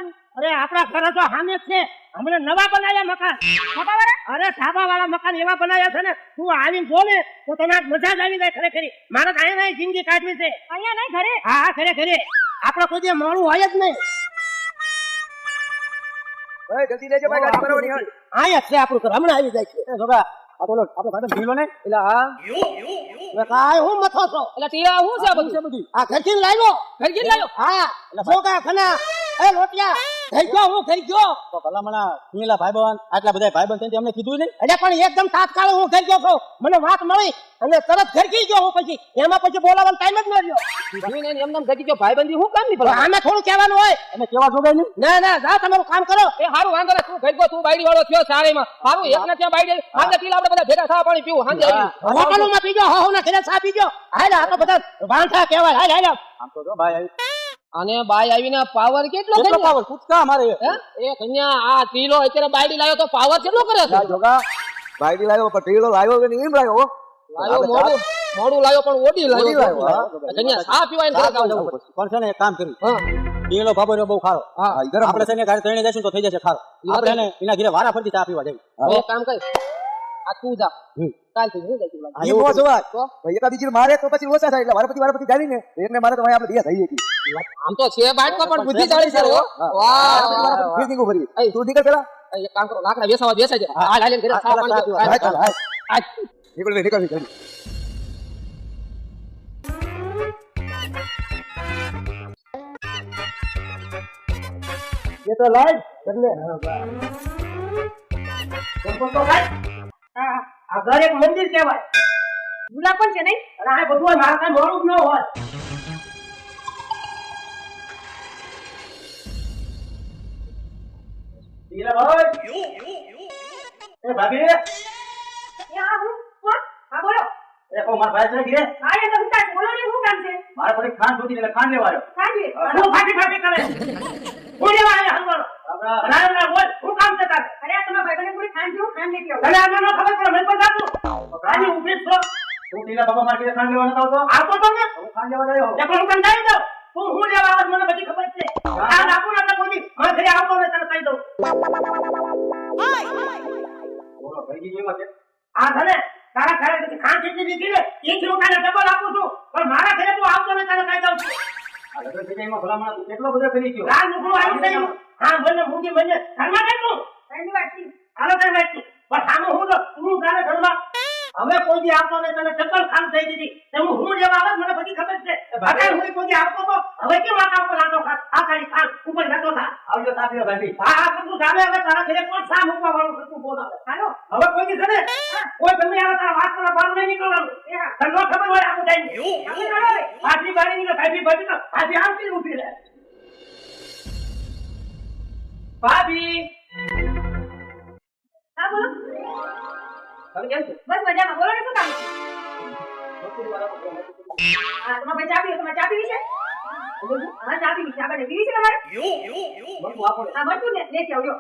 જવાનું? અરે આપણા ઘર તો સામે જ છે, હમણાં નવા બનાવ્યા મકાન. અરે ધાબા વાળા મકાન એવા બનાવ્યા છે ને, તું આવીને જો ને તો તને મજા જ આવી જાય ખરેખર. મારે તો અહીંયા જિંદગી કાઢવી છે. અહીંયા નહીં, ઘરે. હા ઘરે ઘરે. આપણે કોઈ દી મોડું હોય જ નહીં. જલ્દી લેજો ભાઈ, ગાડી ભરવાની હોય. અહીંયા છે આપણું ઘર, હમણાં આવી જાય છે. જોગા આપણે ભાઈ ઢીલો ને એટલે હા કાય હું મથો છો એટલે ટીયા હું છે આ બધું? આ ઘરથી લાવ્યો. ઘરથી લાવ્યો? હા જોગા ખના એ લોટિયા થઈ ગયો હું થઈ ગયો તો ભલામણા સુનીલા ભાઈબંધ આટલા બધા ભાઈબંધ થઈને અમને કીધું નહીં? એટલે પણ એકદમ તાત્કાળ હું ઘર ગયો છું. મને વાત મળી અને તરત ઘરકી ગયો હું. પછી એમાં પછી બોલાવવાનો ટાઈમ જ ન રહ્યો. કીધું ને એમને ઘટી ગયો. ભાઈબંધી હું કામ ની ભલા? આમે થોડું કહેવાનું હોય. અમે કેવા જોગાય નહીં? ના ના જાઓ તમારું કામ કરો. એ હારું વાંધો ને, તું ઘર ગયો, તું બાયડી વાળો થયો સારેમાં. હારું એકને ત્યાં બાયડી હાંજે ટીલા આપણે બધા ભેગા થા પાણી પીવું હાંજે આવી. હોટલમાં પીજો હો ના ઘરે ચા પીજો. હાલ આ તો બધા વાંઠા કહેવાય. હાલ હાલ આમ તો જો ભાઈ આવી અને બાય આવીને પાવર કેટલો કેટલો કરી? પાવર કૂદકા મારે હે એ કન્યા આ ટીલો અત્યારે બાયડી લાવ્યો તો પાવર કેટલો કરે છે? જોગા બાઈડી લાવ્યો પણ ટીલો લાવ્યો કે નહીં? એમ લાવ્યો લાવ્યો મોડું લાવ્યો પણ ઓડી લાવ્યો. કન્યા સા પીવાય ને ઘરે જવું પડશે. પણ છે ને એક કામ કર્યું, હા ટીલો બાબો બહુ ખારો. હા આપણે છે ને ઘરે ત્રણે જઈશું તો થઈ જશે ખારો. આપણે એને એના ઘરે વારા ફરતી ચા પીવા જઈએ. હવે એક કામ કર, આ તું જા કાલથી હું જઈશ. એ બહુ જોવાય ભાઈ, એકા બીજી મારે તો પછી ઓછા થાય એટલે વારાપતિ ગાડીને એકને મારે તો આપણે બે થઈ ગઈ. આમ તો છે બાટકો પણ બુદ્ધિ ચાલી છે. વાહ ફીર નીકળો ફરી તું નીકળ પેલા. એક કામ કરો, લાકડા વેસાવા બેસાય છે. હાલ હાલ ઘરે સા પાણી પીવું. નીકળ નીકળ. ये तो लाइट बदले तो लाइट આ ઘર એક મંદિર કહેવાય. ગુલાબ પણ છે નહીં? અને આ બધું મારા કાંઈ મોડું ન હોય. ઈલા ભાઈ એ ભાભી યા હું કોણ? હા બોલો. એ કો મારા ભાઈ છે ઘરે. હા એ તો હું કાંઈ બોલો ને, શું કામ છે? મારા પર ખાન છૂટી એટલે ખાન લેવા આવ્યો. કાંઈ હું ફાટી ફાટી કરે હું લેવા આવ્યો હલવાનો. રામ બોલ શું કામ છે તારે? અરે આ તમારા ભાઈબંધને પૂરી ખાંડ જેવું ખાંડ લેતી આવો. તને આમાં ન ખબર પડે મેં તો જાતું રાજી ઉભી છો. તું ટીલા બાબા માર્કેટ ખાન લેવા નતો આવતો તો ને હું ખાન લેવા આવ્યો. તે પણ હું કંટાળી જાઉં. તું હું લેવા આવ મને બધી ખબર છે. આ રાખું ના તો કોઈ મને ઘરે આવતો ને તને કહી દઉં. બોલો ભાઈ જેમાં છે આ ધને તારા ઘરે પછી ખાન જેટલી દીધી ને એથી હું તને ડબલ આપું છું, પણ મારા ઘરે તું આવતો ને તને કહી દઉં છું. આ લગન વિજયમાં ભલામણા તું કેટલો બધો કરી ગયો. રાજ મુકડું આવી ગયું. હા મને મૂકી મને ઘરમાં કેટલું એની વાત છે. હાલો તારે વાત પણ સામે હું તો તું તારે ઘરમાં હવે કોઈ દી આવતો ને તને ચક્કર ખામ થઈ દીધી. તમે હું લેવા આવે મને બધી ખબર છે. અત્યારે હું કોઈ દી આવતો તો હવે કેમ આટા ઉપર આટો ખા આ ખાલી ખાન ઉપર જતો થા. આવજો સાથી ભાઈ. હા તું સામે હવે તારા ઘરે કોણ સા મૂકવા વાળું છે તું બોલાવે. હાલો હવે કોઈ દી કરે કોઈ ગમે આવે તારા વાત કરવા બહાર નહીં નીકળવાનું. તને ખબર હોય આખું ટાઈમ આટલી ગાડી ની ભાભી ભાભી તો ભાભી આવતી ઊભી રહે. ભાભી હા બોલો. તમે કેમ છો? બસ મજામાં. બોલો ને શું કામ છે? હા તમારા ભાઈ ચા પીવો? તમારે ચા પીવી છે? હા ચા પીવી છે. આપણે પીવી છે તમારે? આપો હા મળતું ને લેતી આવજો.